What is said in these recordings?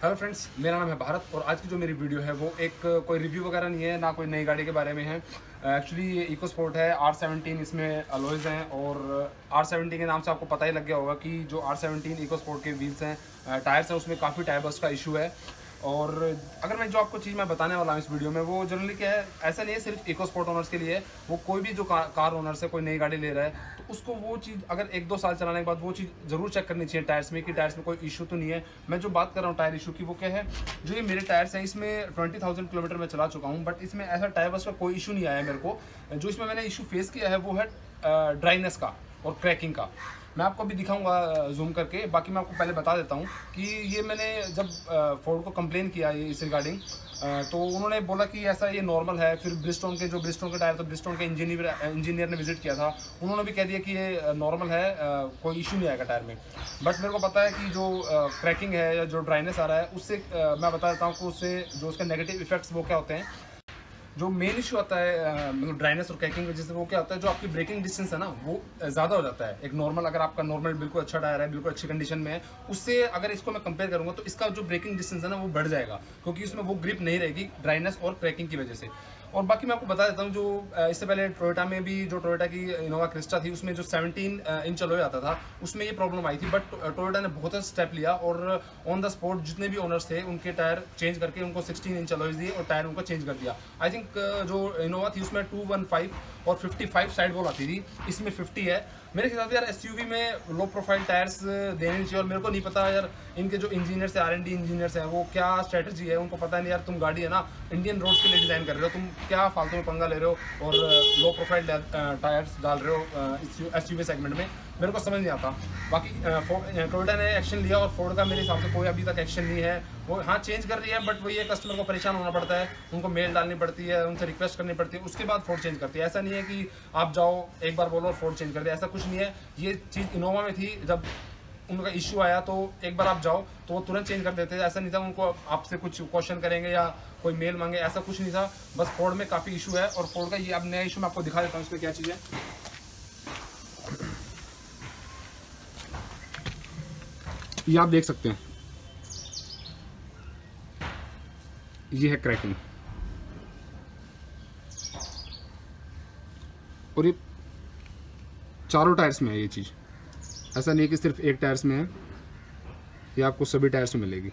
Hello friends, मेरा नाम है भारत और आज की जो मेरी वीडियो है वो एक कोई रिव्यू वगैरह नहीं है, ना कोई नई गाड़ी के बारे में है। एक्चुअली ये इको स्पोर्ट है, R17 इसमें अलॉयज़ हैं और R17 के नाम से आपको पता ही लग गया होगा कि जो R17 इको स्पोर्ट के व्हील्स हैं, टायर्स हैं, उसमें काफ़ी टायर बस्ट का इशू है। और अगर मैं जो आपको चीज़ मैं बताने वाला हूँ इस वीडियो में, वो जनरली क्या है, ऐसा नहीं है सिर्फ इको स्पोर्ट ओनर्स के लिए है। वो कोई भी जो कार ओनर्स है, कोई नई गाड़ी ले रहा है, तो उसको वो चीज़ अगर 1-2 साल चलाने के बाद वो चीज़ ज़रूर चेक करनी चाहिए टायर्स में कि टायर्स में कोई इशू तो नहीं है। मैं जो बात कर रहा हूँ टायर इशू की, वो क्या है, जो ये मेरे टायर्स हैं इसमें 20,000 किलोमीटर में चला चुका हूँ, बट इसमें ऐसा टायर बस का कोई इशू नहीं आया मेरे को। जो इसमें मैंने इशू फेस किया है वो है ड्राइनेस का और क्रैकिंग का। मैं आपको अभी दिखाऊंगा जूम करके। बाकी मैं आपको पहले बता देता हूँ कि ये मैंने जब फोर्ड को कंप्लेन किया ये इस रिगार्डिंग, तो उन्होंने बोला कि ऐसा ये नॉर्मल है। फिर ब्रिजस्टोन के टायर, तो ब्रिजस्टोन के इंजीनियर ने विजिट किया था, उन्होंने भी कह दिया कि ये नॉर्मल है, कोई इशू नहीं आएगा टायर में। बट मेरे को पता है कि जो क्रैकिंग है या जो ड्राइनेस आ रहा है, उससे मैं बता देता हूँ कि उससे जो उसके नेगेटिव इफेक्ट्स वो क्या होते हैं। जो मेन इशू आता है मतलब ड्राइनेस और क्रैकिंग की वजह से, वो क्या होता है, जो आपकी ब्रेकिंग डिस्टेंस है ना, वो ज़्यादा हो जाता है। एक नॉर्मल, अगर आपका नॉर्मल बिल्कुल अच्छा टायर है, बिल्कुल अच्छी कंडीशन में है, उससे अगर इसको मैं कंपेयर करूंगा तो इसका जो ब्रेकिंग डिस्टेंस है ना, वो बढ़ जाएगा, क्योंकि उसमें वो ग्रिप नहीं रहेगी ड्राइनेस और क्रैकिंग की वजह से। और बाकी मैं आपको बता देता हूँ, जो इससे पहले टोयोटा में भी, जो टोयोटा की इनोवा क्रिस्टा थी, उसमें जो 17 इंच अलॉय आता था, उसमें ये प्रॉब्लम आई थी। बट टोयोटा ने बहुत स्टेप लिया और ऑन द स्पॉट जितने भी ओनर्स थे उनके टायर चेंज करके उनको 16 इंच अलॉयज दिए और टायर उनको चेंज कर दिया। आई थिंक जो इनोवा थी उसमें 215 और 55 साइड वॉल आती थी, इसमें 50 है। मेरे हिसाब से यार एसयूवी में लो प्रोफाइल टायर्स देने चाहिए। और मेरे को नहीं पता यार, इनके जो इंजीनियर्स है, R&D इंजीनियर्स हैं, वो क्या स्ट्रेटजी है, उनको पता नहीं यार। तुम गाड़ी है ना इंडियन रोड्स के लिए डिज़ाइन कर रहे हो, तुम क्या फालतू में पंगा ले रहे हो और लो प्रोफाइल टायर्स डाल रहे हो एसयूवी सेगमेंट में, मेरे को समझ नहीं आता। बाकी टोयोटा ने एक्शन लिया और फोर्ड का मेरे हिसाब से कोई अभी तक एक्शन नहीं है। वो हाँ चेंज कर रही है, बट वही है, कस्टमर को परेशान होना पड़ता है, उनको मेल डालनी पड़ती है, उनसे रिक्वेस्ट करनी पड़ती है, उसके बाद फोर्ड चेंज करती है। ऐसा नहीं है कि आप जाओ एक बार बोलो और फोर्ड चेंज कर दे, ऐसा कुछ नहीं है। ये चीज़ इनोवा में थी, जब उनका इश्यू आया तो एक बार आप जाओ तो वो तुरंत चेंज कर देते थे। ऐसा नहीं था उनको आपसे कुछ क्वेश्चन करेंगे या कोई मेल मांगे, ऐसा कुछ नहीं था। बस फोर्ड में काफ़ी इशू है और फोर्ड का ये अब नया इशू मैं आपको दिखा देता हूँ, इसमें क्या चीज़ है। ये आप देख सकते हैं, ये है क्रैकिंग और ये चारों टायर्स में है ये चीज़। ऐसा नहीं है कि सिर्फ एक टायर्स में है, ये आपको सभी टायर्स में मिलेगी।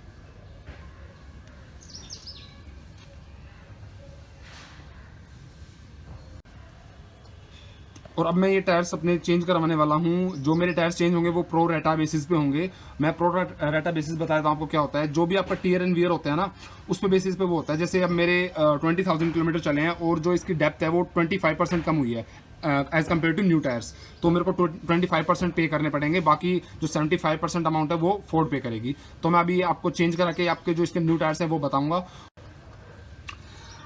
और अब मैं ये टायर्स अपने चेंज करवाने वाला हूँ। जो मेरे टायर्स चेंज होंगे वो प्रो रेटा बेसिस पे होंगे। मैं प्रो रेटा बेसिस बता देता हूँ आपको क्या होता है। जो भी आपका टीयर एंड वियर होता है ना, उस पे बेसिस पे वो होता है। जैसे अब मेरे 20,000 किलोमीटर चले हैं और जो इसकी डेप्थ है वो 25% कम हुई है as compare to new tyres, तो मेरे को 25% पे करने पड़ेंगे। बाकी जो 75% अमाउंट है वो फोर्ड पे करेगी। तो मैं अभी आपको चेंज करा के आपके जो इसके न्यू टायर्स हैं वो बताऊँगा।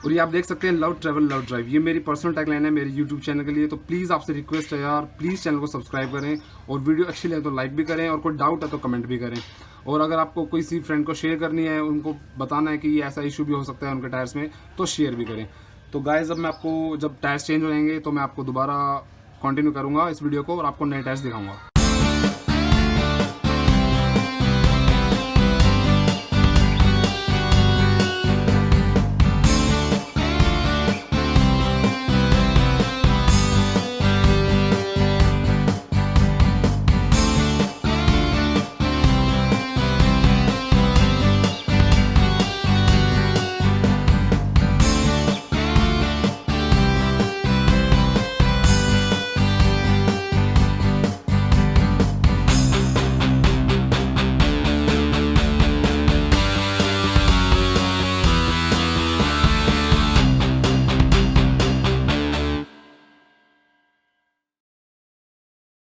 और ये आप देख सकते हैं, लव ट्रैवल लव ड्राइव, ये मेरी पर्सनल टैगलाइन है मेरे यूट्यूब चैनल के लिए। तो प्लीज़ आपसे रिक्वेस्ट है यार, प्लीज़ चैनल को सब्सक्राइब करें और वीडियो अच्छी लगे तो लाइक भी करें और कोई डाउट है तो कमेंट भी करें। और अगर आपको किसी फ्रेंड को शेयर करनी है, उनको बताना है कि ये ऐसा इशू भी हो सकता है उनके टायर्स में, तो शेयर भी करें। तो गाइस, अब मैं आपको जब टायर्स चेंज हो जाएंगे तो मैं आपको दोबारा कंटिन्यू करूँगा इस वीडियो को और आपको नए टायर्स दिखाऊँगा।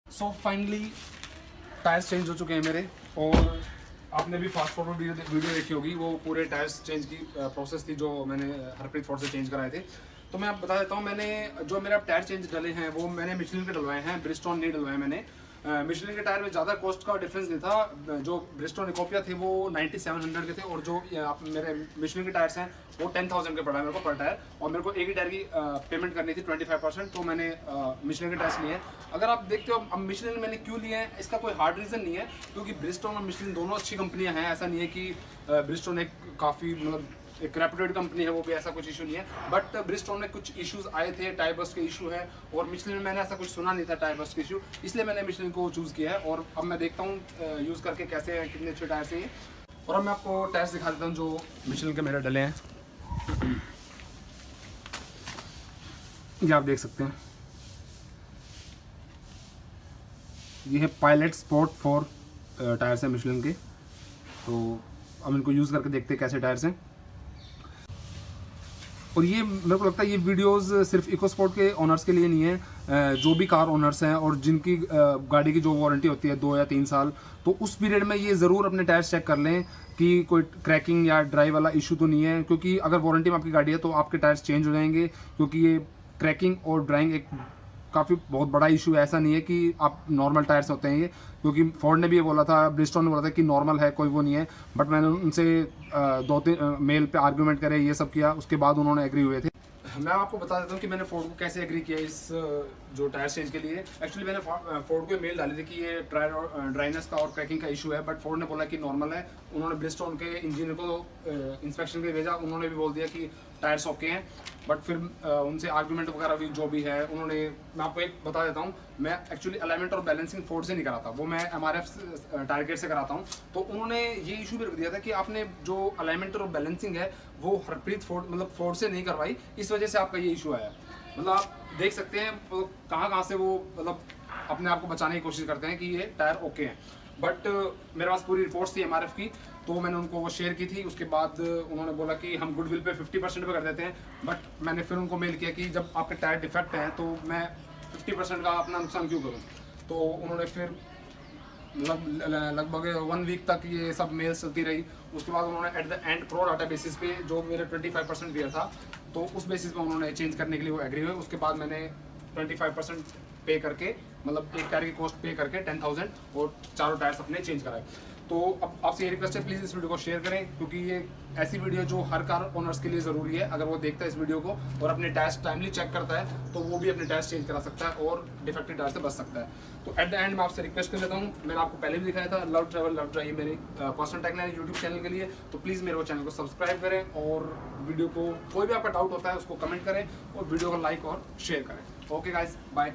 सो फाइनली टायर्स चेंज हो चुके हैं मेरे। और आपने भी फास्ट फॉरवर्ड वीडियो देखी होगी, वो पूरे टायर्स चेंज की प्रोसेस थी जो मैंने हरप्रीत फोर्ड से चेंज कराए थे। तो मैं आप बता देता हूँ, मैंने जो मेरा टायर चेंज डले हैं वो मैंने मिशेलिन के डलवाए हैं, ब्रिजस्टोन नहीं डलवाए मैंने। मिशेलिन के टायर में ज़्यादा कॉस्ट का डिफरेंस नहीं था। जो ब्रिस्टोन इकोपिया थे वो 9700 के थे, और जो आप मेरे मिशेलिन के टायर्स हैं वो 10,000 के पड़ा है मेरे को पर टायर, और मेरे को एक ही टायर की पेमेंट करनी थी 25%, तो मैंने मिशेलिन के टायर्स लिए हैं। अगर आप देखते हो अब मिशेलिन मैंने क्यों लिए हैं, इसका कोई हार्ड रीज़न नहीं है, क्योंकि ब्रिस्टोन और मिशेलिन दोनों अच्छी कंपनियाँ हैं। ऐसा नहीं है कि ब्रिस्टोन एक काफ़ी मतलब एक रेप्यूटेड कंपनी है, वो भी ऐसा कुछ इशू नहीं है। बट ब्रिस्टोन में कुछ इश्यूज आए थे, टायर बस्ट के इशू है, और मिशेलिन में मैंने ऐसा कुछ सुना नहीं था टायर बस्ट के इशू, इसलिए मैंने मिशेलिन को चूज़ किया है। और अब मैं देखता हूँ यूज़ करके कैसे हैं, कितने अच्छे टायर्स हैं ये। और अब मैं आपको टायर्स दिखा देता हूँ जो मिशेलिन के मेरे डले हैं। ये आप देख सकते हैं, ये है पायलट स्पोर्ट 4 टायर्स हैं मिशेलिन के। तो अब इनको यूज़ करके देखते हैं कैसे टायर्स हैं। और ये मेरे को लगता है ये वीडियोस सिर्फ इको स्पोर्ट के ओनर्स के लिए नहीं है, जो भी कार ओनर्स हैं और जिनकी गाड़ी की जो वारंटी होती है 2 या 3 साल, तो उस पीरियड में ये ज़रूर अपने टायर्स चेक कर लें कि कोई क्रैकिंग या ड्राई वाला इशू तो नहीं है। क्योंकि अगर वारंटी में आपकी गाड़ी है तो आपके टायर्स चेंज हो जाएंगे, क्योंकि ये क्रैकिंग और ड्राइंग एक काफ़ी बहुत बड़ा इशू है। ऐसा नहीं है कि आप नॉर्मल टायर्स होते हैं ये, क्योंकि फोर्ड ने भी ये बोला था, ब्रिस्टोन ने बोला था कि नॉर्मल है, कोई वो नहीं है। बट मैंने उनसे 2-3 मेल पे आर्गूमेंट करे, ये सब किया, उसके बाद उन्होंने एग्री हुए थे। मैं आपको बता देता हूँ कि मैंने फोर्ड को कैसे एग्री किया इस जो टायर चेंज के लिए। एक्चुअली मैंने फोर्ड को मेल डाली थी कि ये ड्राइनेस का और क्रैकिंग का इशू है, बट फोर्ड ने बोला कि नॉर्मल है। उन्होंने ब्रिस्टोन के इंजीनियर को इंस्पेक्शन के लिए भेजा, उन्होंने भी बोल दिया कि टायर्स ओके हैं। बट फिर उनसे आर्गूमेंट वगैरह भी जो भी है उन्होंने, मैं आपको एक बता देता हूँ, मैं एक्चुअली अलाइनमेंट और बैलेंसिंग फोर्ड से नहीं कराता, वो मैं MRF टारगेट से कराता हूँ। तो उन्होंने ये इशू भी रख दिया था कि आपने जो अलाइनमेंट और बैलेंसिंग है वो हरप्रीत फोर्ड मतलब फोर्ड से नहीं करवाई, इस वजह से आपका ये इशू आया। मतलब आप देख सकते हैं कहाँ से वो मतलब अपने आप को बचाने की कोशिश करते हैं कि ये टायर ओके हैं। बट मेरे पास पूरी रिपोर्ट्स थी MRF की, तो मैंने उनको वो शेयर की थी। उसके बाद उन्होंने बोला कि हम गुडविल पे 50% पे कर देते हैं। बट मैंने फिर उनको मेल किया कि जब आपके टायर डिफेक्ट हैं तो मैं 50% का अपना नुकसान क्यों करूँ। तो उन्होंने फिर लगभग 1 वीक तक ये सब मेल्स चलती रही। उसके बाद उन्होंने at the end pro data basis पे जो मेरे 25% दिया था, तो उस बेसिस पे उन्होंने चेंज करने के लिए वो एग्री हुए। उसके बाद मैंने 25% पे करके, मतलब एक टायर की कॉस्ट पे करके 10,000 और चारों टायर्स अपने चेंज कराए। तो अब आपसे ये रिक्वेस्ट है, प्लीज़ इस वीडियो को शेयर करें, क्योंकि ये ऐसी वीडियो जो हर कार ओनर्स के लिए ज़रूरी है। अगर वो देखता है इस वीडियो को और अपने टायर्स टाइमली चेक करता है तो वो भी अपने टायर्स चेंज करा सकता है और डिफेक्टिव टायर से बच सकता है। तो एट द एंड मैं आपसे रिक्वेस्ट कर लेता हूँ, मैंने आपको पहले भी दिखाया था, लव ट्रैवल लव ड्राइव मेरे पर्सनल टेक्नोलॉजी यूट्यूब चैनल के लिए। तो प्लीज़ मेरे वो चैनल को सब्सक्राइब करें, और वीडियो को कोई भी आपका डाउट होता है उसको कमेंट करें, और वीडियो को लाइक और शेयर करें। Okay guys, bye.